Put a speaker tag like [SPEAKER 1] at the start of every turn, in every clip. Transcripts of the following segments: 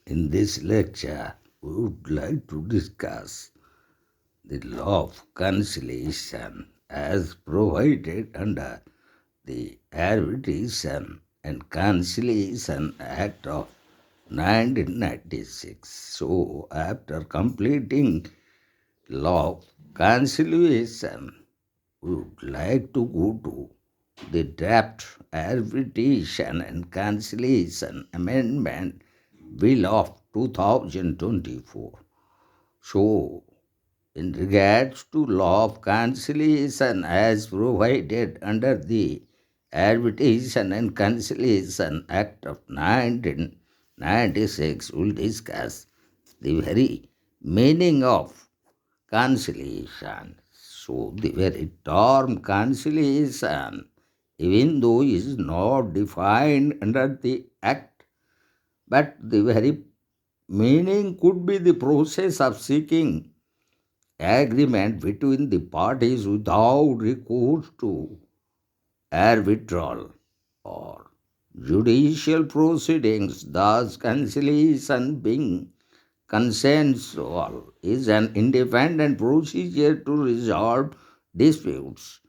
[SPEAKER 1] In this lecture, we would like to discuss the law of conciliation as provided under the Arbitration and Conciliation Act of 1996. So, after completing law of conciliation, we would like to go to the draft arbitration and conciliation amendment bill of 2024. So, in regards to law of conciliation as provided under the Arbitration and Conciliation Act of 1996, we'll discuss the very meaning of conciliation. So, the very term conciliation, even though is not defined under the Act, but the very meaning could be the process of seeking agreement between the parties without recourse to arbitral or judicial proceedings. Thus, conciliation being consensual is an independent procedure to resolve disputes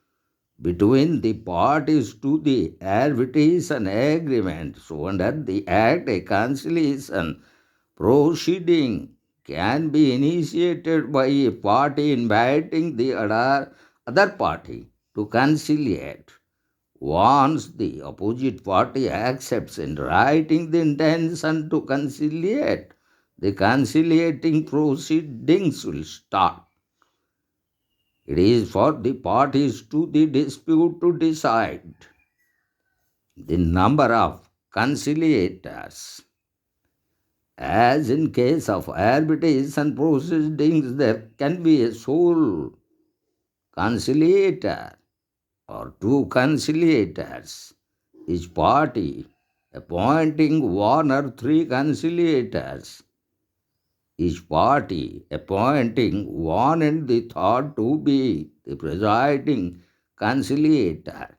[SPEAKER 1] between the parties to the arbitration agreement. So, under the Act, a conciliation proceeding can be initiated by a party inviting the other party to conciliate. Once the opposite party accepts in writing the intention to conciliate, the conciliating proceedings will start. It is for the parties to the dispute to decide the number of conciliators. As in case of arbitration proceedings, there can be a sole conciliator or two conciliators, each party appointing one or three conciliators, each party appointing one and the third to be the presiding conciliator.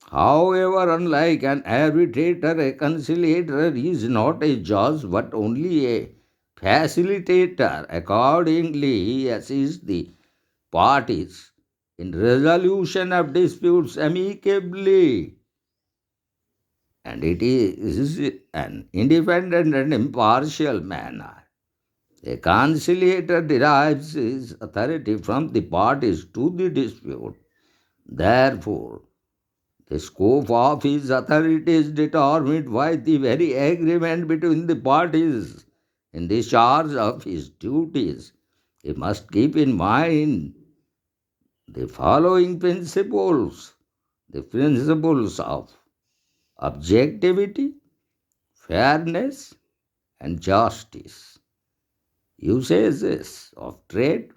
[SPEAKER 1] However, unlike an arbitrator, a conciliator is not a judge but only a facilitator. Accordingly, he assists the parties in resolution of disputes amicably, and it is an independent and impartial manner. A conciliator derives his authority from the parties to the dispute. Therefore, the scope of his authority is determined by the very agreement between the parties in discharge of his duties. He must keep in mind the following principles: the principles of objectivity, fairness, and justice, usages of trade,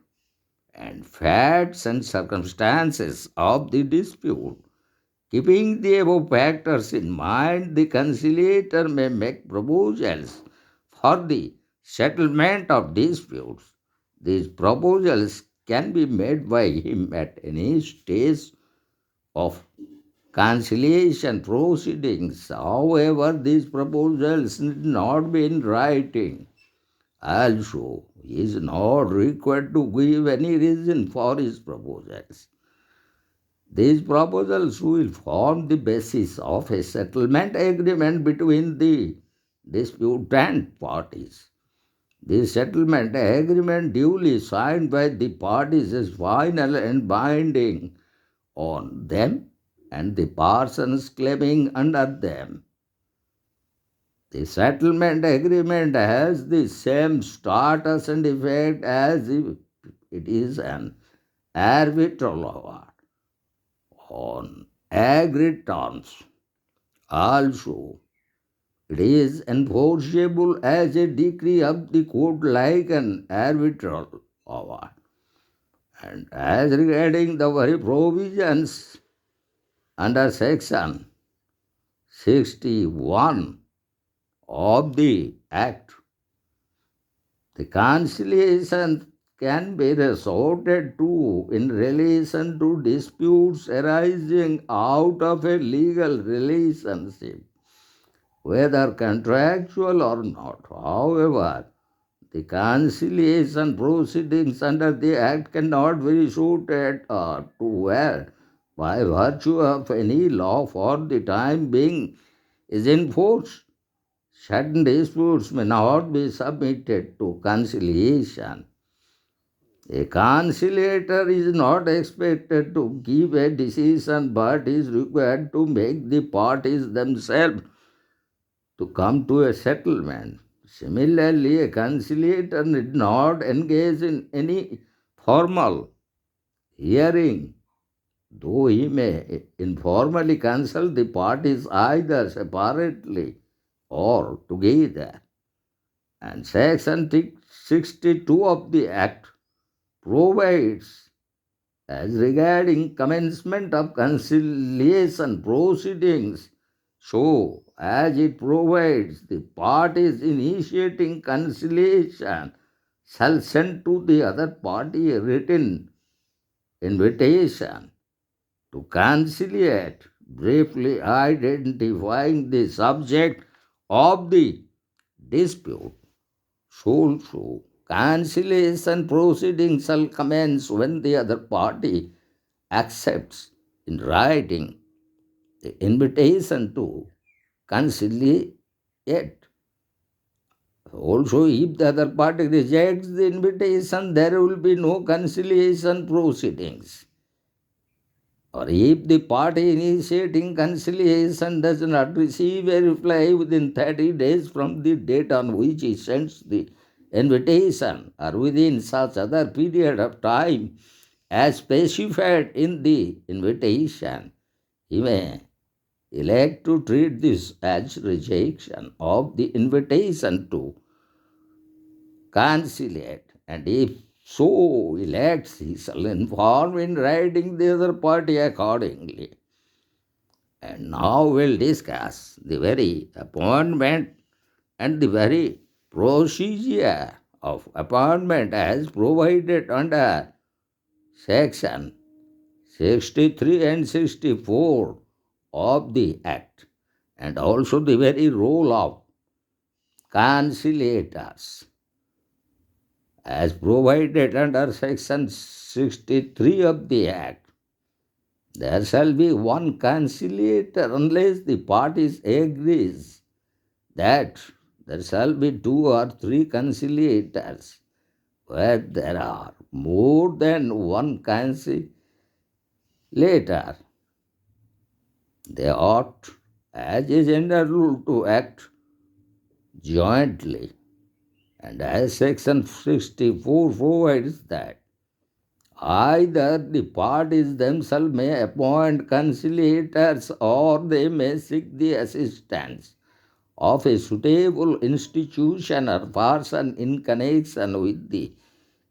[SPEAKER 1] and facts and circumstances of the dispute. Keeping the above factors in mind, the conciliator may make proposals for the settlement of disputes. These proposals can be made by him at any stage of conciliation proceedings. However, these proposals need not be in writing. Also, he is not required to give any reason for his proposals. These proposals will form the basis of a settlement agreement between the disputant parties. The settlement agreement duly signed by the parties is final and binding on them and the persons claiming under them. The settlement agreement has the same status and effect as if it is an arbitral award on agreed terms. Also, it is enforceable as a decree of the court like an arbitral award. And as regarding the very provisions under section 61 of the Act, the conciliation can be resorted to in relation to disputes arising out of a legal relationship whether contractual or not. However, the conciliation proceedings under the Act cannot be suited to where, by virtue of any law for the time being, is in force. Certain disputes may not be submitted to conciliation. A conciliator is not expected to give a decision but is required to make the parties themselves to come to a settlement. Similarly, a conciliator need not engage in any formal hearing, though he may informally consult the parties either separately or together. And Section 62 of the Act provides as regarding commencement of conciliation proceedings, so as it provides the parties initiating conciliation shall send to the other party a written invitation to conciliate, briefly identifying the subject of the dispute. So, conciliation proceedings shall commence when the other party accepts in writing the invitation to conciliate. Also, if the other party rejects the invitation, there will be no conciliation proceedings. Or if the party initiating conciliation does not receive a reply within 30 days from the date on which he sends the invitation, or within such other period of time as specified in the invitation, he may elect to treat this as rejection of the invitation to conciliate, and if so elects, he shall inform in writing the other party accordingly. And now we'll discuss the very appointment and the very procedure of appointment as provided under section 63 and 64 of the Act, and also the very role of conciliators as provided under section 63 of the Act. There shall be one conciliator unless the parties agrees that there shall be two or three conciliators. Where there are more than one conciliator, they ought, as a general rule, to act jointly. And as section 64 provides that either the parties themselves may appoint conciliators or they may seek the assistance of a suitable institution or person in connection with the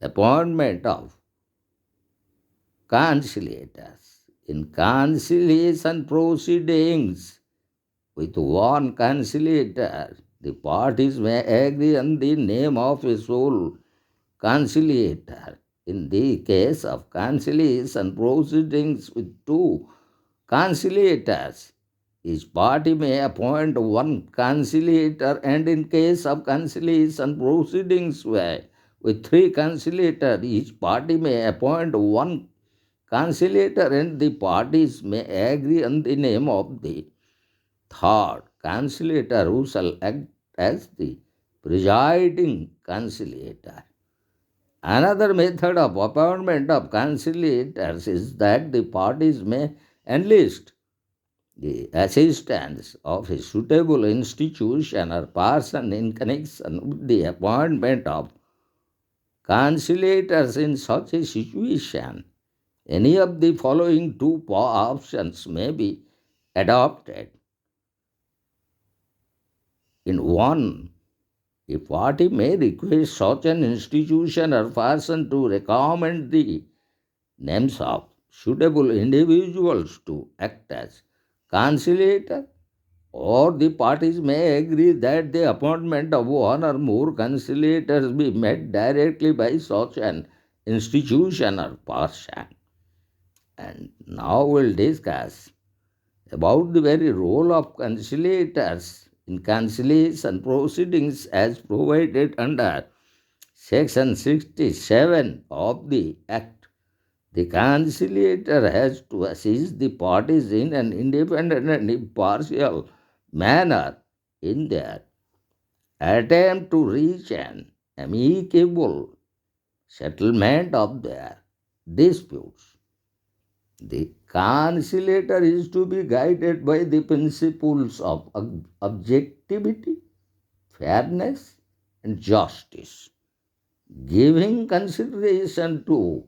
[SPEAKER 1] appointment of conciliators. In conciliation proceedings with one conciliator, the parties may agree on the name of a sole conciliator. In the case of conciliation proceedings with two conciliators, each party may appoint one conciliator, and in case of conciliation proceedings with three conciliators, each party may appoint one conciliator, and the parties may agree on the name of the third conciliator who shall act as the presiding conciliator. Another method of appointment of conciliators is that the parties may enlist the assistance of a suitable institution or person in connection with the appointment of conciliators in such a situation. Any of the following two options may be adopted. In one, a party may request such an institution or person to recommend the names of suitable individuals to act as conciliator, or the parties may agree that the appointment of one or more conciliators be made directly by such an institution or person. And now we'll discuss about the very role of conciliators in conciliation proceedings as provided under Section 67 of the Act. The conciliator has to assist the parties in an independent and impartial manner in their attempt to reach an amicable settlement of their disputes. The conciliator is to be guided by the principles of objectivity, fairness, and justice, giving consideration to,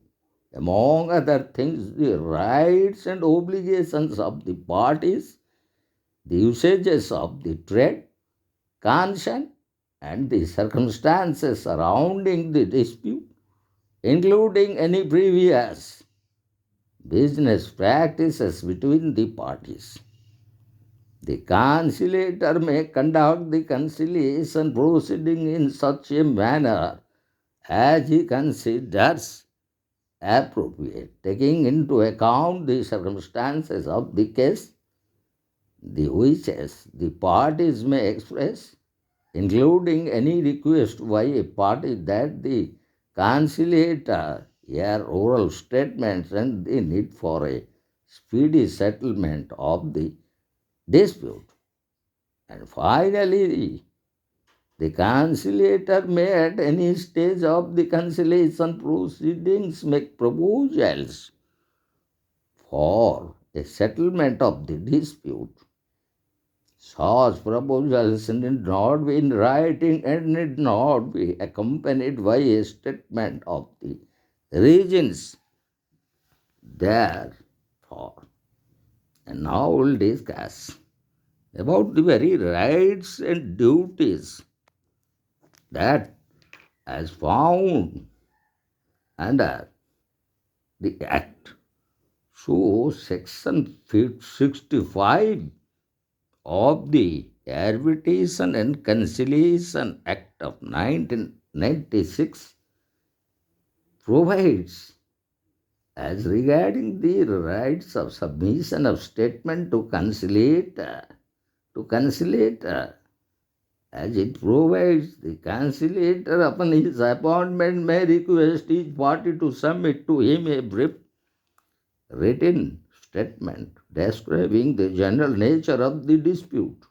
[SPEAKER 1] among other things, the rights and obligations of the parties, the usages of the trade, concern, and the circumstances surrounding the dispute, including any previous business practices between the parties. The conciliator may conduct the conciliation proceeding in such a manner as he considers appropriate, taking into account the circumstances of the case, the wishes the parties may express, including any request by a party that the conciliator hear oral statements and the need for a speedy settlement of the dispute. And finally, the conciliator may at any stage of the conciliation proceedings make proposals for a settlement of the dispute. Such proposals need not be in writing and need not be accompanied by a statement of the reasons therefor. And now we'll discuss about the very rights and duties that as found under the Act. So, Section 65 of the Arbitration and Conciliation Act of 1996 provides as regarding the rights of submission of statement to conciliator, as it provides the conciliator upon his appointment may request each party to submit to him a brief written statement describing the general nature of the dispute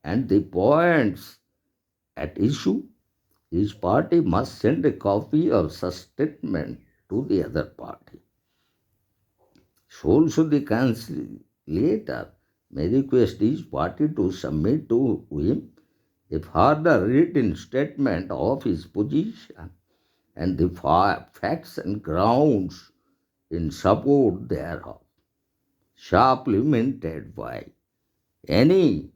[SPEAKER 1] and the points at issue. Each party must send a copy of such statement to the other party. So also the conciliator may request each party to submit to him a further written statement of his position and the facts and grounds in support thereof, supplemented by any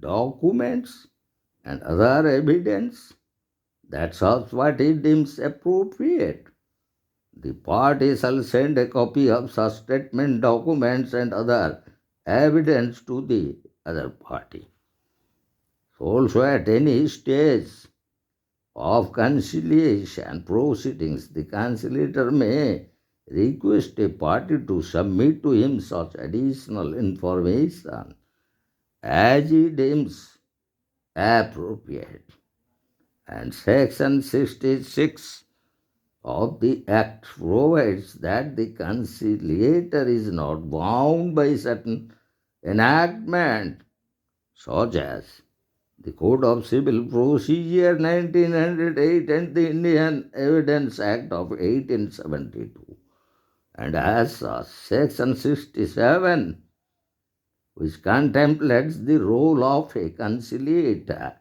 [SPEAKER 1] documents and other evidence that such what he deems appropriate. The party shall send a copy of such statement, documents, and other evidence to the other party. So also at any stage of conciliation proceedings, the conciliator may request a party to submit to him such additional information as he deems appropriate. And Section 66 of the Act provides that the conciliator is not bound by certain enactment such as the Code of Civil Procedure 1908 and the Indian Evidence Act of 1872. And as such, Section 67, which contemplates the role of a conciliator,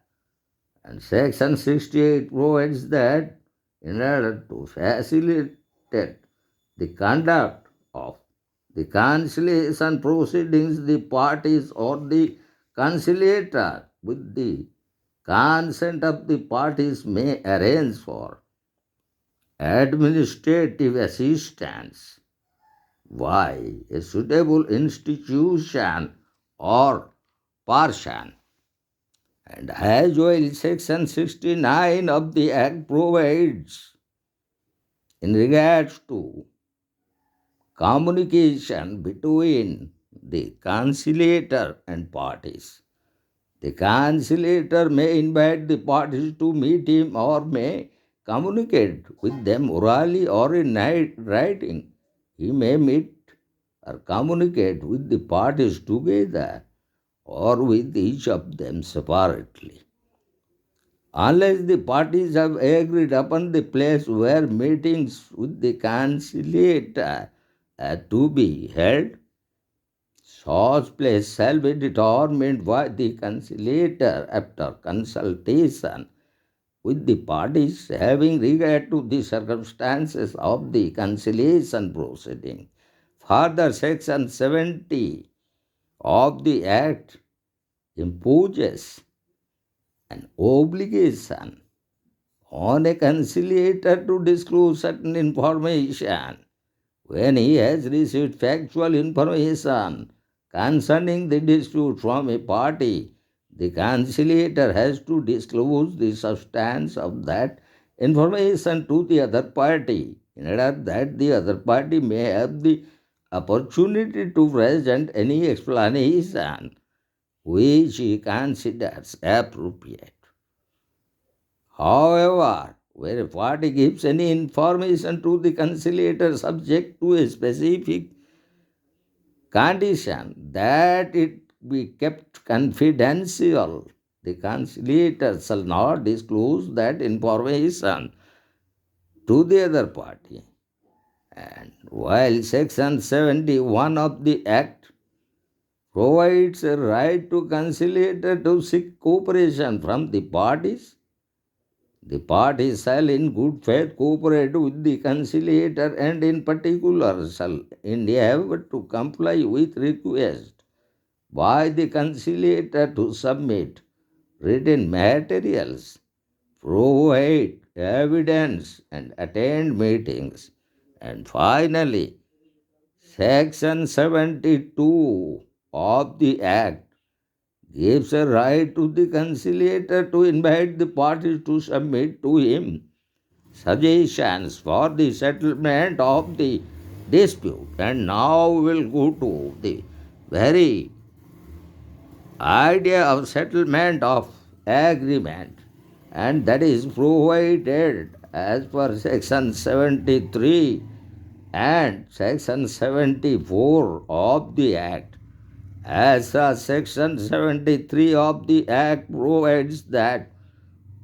[SPEAKER 1] and Section 68 provides that in order to facilitate the conduct of the conciliation proceedings, the parties or the conciliator, with the consent of the parties, may arrange for administrative assistance by a suitable institution or person. And as well, Section 69 of the Act provides in regards to communication between the conciliator and parties. The conciliator may invite the parties to meet him or may communicate with them orally or in writing. He may meet or communicate with the parties together or with each of them separately. Unless the parties have agreed upon the place where meetings with the conciliator are to be held, such place shall be determined by the conciliator after consultation with the parties having regard to the circumstances of the conciliation proceeding. Further, Section 70 of the Act imposes an obligation on a conciliator to disclose certain information when he has received factual information concerning the dispute from a party. The conciliator has to disclose the substance of that information to the other party in order that the other party may have the opportunity to present any explanation which he considers appropriate. However, where a party gives any information to the conciliator subject to a specific condition that it be kept confidential, the conciliator shall not disclose that information to the other party. And while Section 71 of the Act provides a right to conciliator to seek cooperation from the parties, the parties shall in good faith cooperate with the conciliator and in particular shall endeavour to comply with request by the conciliator to submit written materials, provide evidence and attend meetings. And finally, Section 72 of the Act gives a right to the conciliator to invite the parties to submit to him suggestions for the settlement of the dispute. And now we'll go to the very idea of settlement of agreement, and that is provided as per section 73 and section 74 of the Act. As section 73 of the Act provides that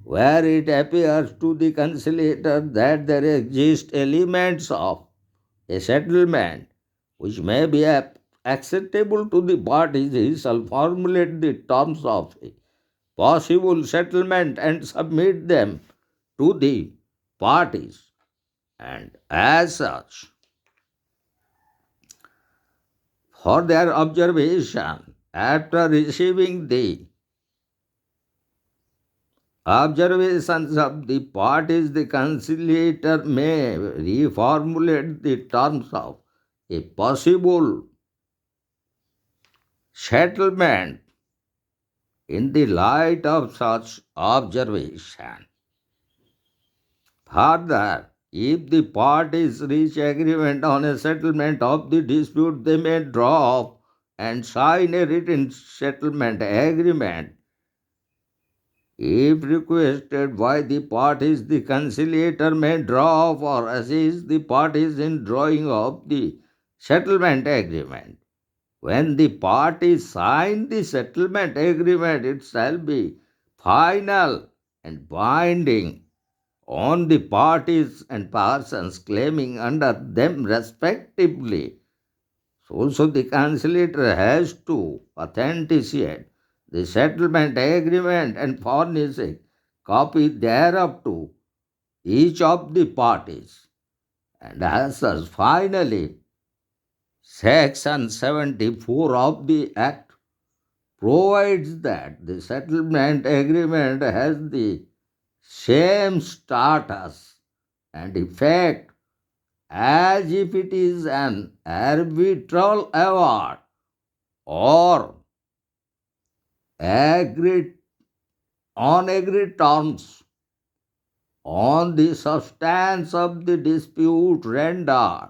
[SPEAKER 1] where it appears to the conciliator that there exist elements of a settlement which may be acceptable to the parties, he shall formulate the terms of a possible settlement and submit them to the parties. And as such, for their observation, after receiving the observations of the parties, the conciliator may reformulate the terms of a possible settlement in the light of such observation. Further, if the parties reach agreement on a settlement of the dispute, they may draw up and sign a written settlement agreement. If requested by the parties, the conciliator may draw up or assist the parties in drawing up the settlement agreement. When the parties sign the settlement agreement, it shall be final and binding on the parties and persons claiming under them respectively. So also the conciliator has to authenticate the settlement agreement and furnish a copy thereof to each of the parties. And as such, finally, Section 74 of the Act provides that the settlement agreement has the same status and effect as if it is an arbitral award or agreed on agreed terms on the substance of the dispute rendered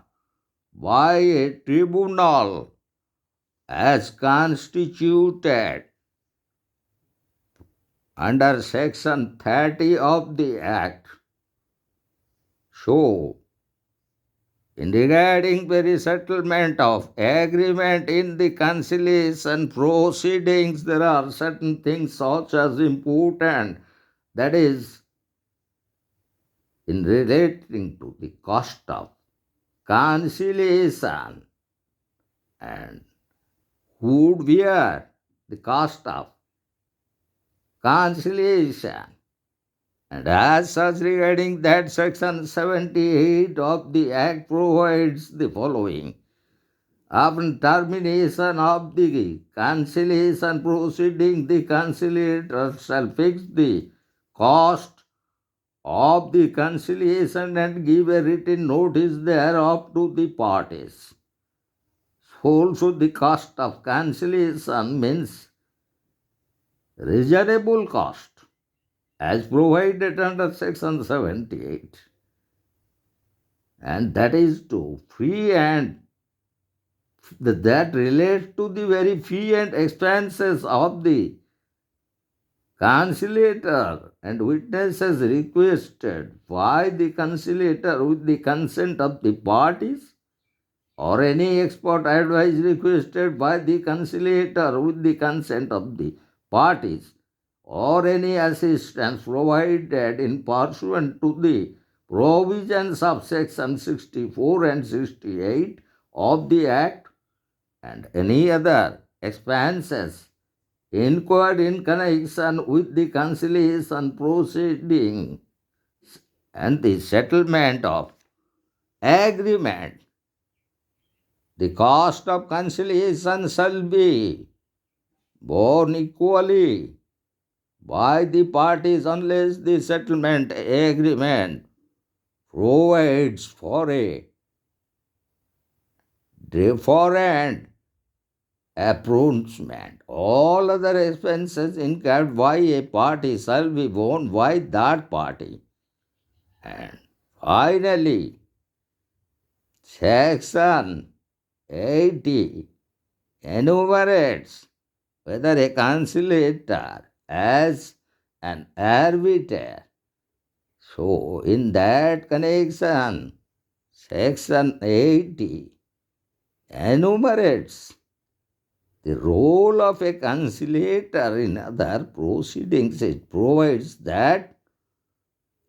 [SPEAKER 1] by a tribunal as constituted under section 30 of the Act show in regarding the resettlement of agreement in the conciliation proceedings, there are certain things such as important, that is, in relating to the cost of conciliation and who would bear the cost of conciliation. And as such, regarding that, section 78 of the Act provides the following. Upon termination of the conciliation proceeding, the conciliator shall fix the cost of the conciliation and give a written notice thereof to the parties. Also, the cost of conciliation means reasonable cost as provided under section 78, and that is to fee and that relates to the very fee and expenses of the conciliator and witnesses requested by the conciliator with the consent of the parties, or any expert advice requested by the conciliator with the consent of the parties, or any assistance provided in pursuant to the provisions of section 64 and 68 of the Act, and any other expenses incurred in connection with the conciliation proceeding and the settlement of agreement. The cost of conciliation shall be borne equally by the parties unless the settlement agreement provides for a different apportionment. All other expenses incurred by a party shall be borne by that party. And finally, Section 80 enumerates whether a conciliator as an arbiter. So, in that connection, Section 80 enumerates the role of a conciliator in other proceedings. It provides that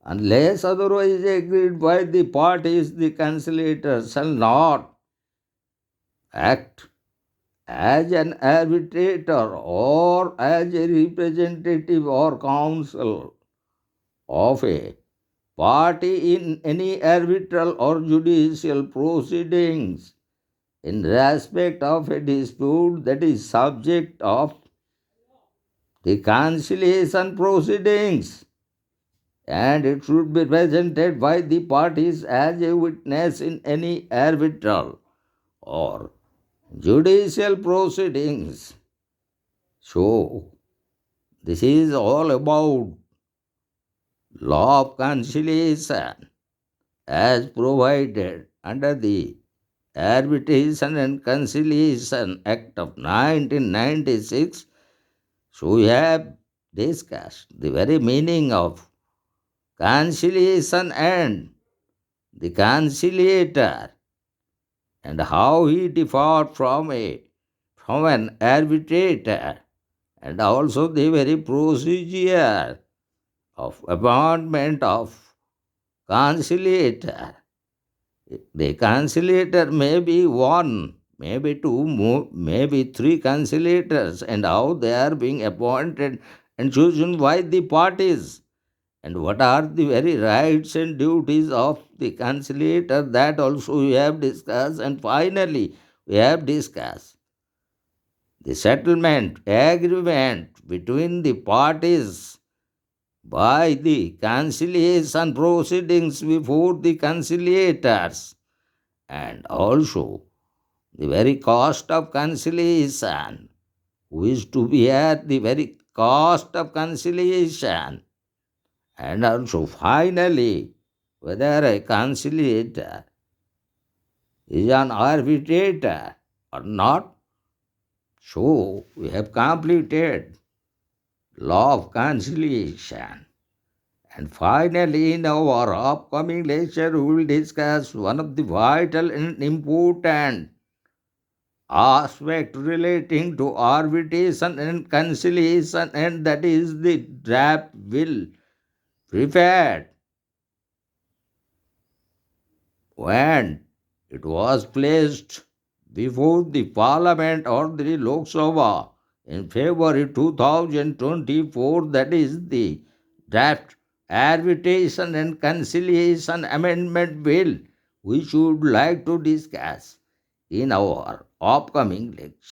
[SPEAKER 1] unless otherwise agreed by the parties, the conciliator shall not act as an arbitrator or as a representative or counsel of a party in any arbitral or judicial proceedings in respect of a dispute that is subject of the conciliation proceedings, and it should be presented by the parties as a witness in any arbitral or judicial proceedings. So, this is all about law of conciliation as provided under the Arbitration and Conciliation Act of 1996. So, we have discussed the very meaning of conciliation and the conciliator, and how he differed from an arbitrator, and also the very procedure of appointment of conciliator. The conciliator may be one, maybe two, maybe three conciliators, and how they are being appointed and chosen by the parties, and what are the very rights and duties of the conciliator, that also we have discussed. And finally, we have discussed the settlement agreement between the parties by the conciliation proceedings before the conciliators, and also the very cost of conciliation, who is to bear the very cost of conciliation, and also finally whether a conciliator is an arbitrator or not. So we have completed law of conciliation. And finally, in our upcoming lecture, we will discuss one of the vital and important aspect relating to arbitration and conciliation, and that is the draft will prepared when it was placed before the Parliament or the Lok Sabha in February 2024, that is the draft arbitration and conciliation amendment bill, which we would like to discuss in our upcoming lecture.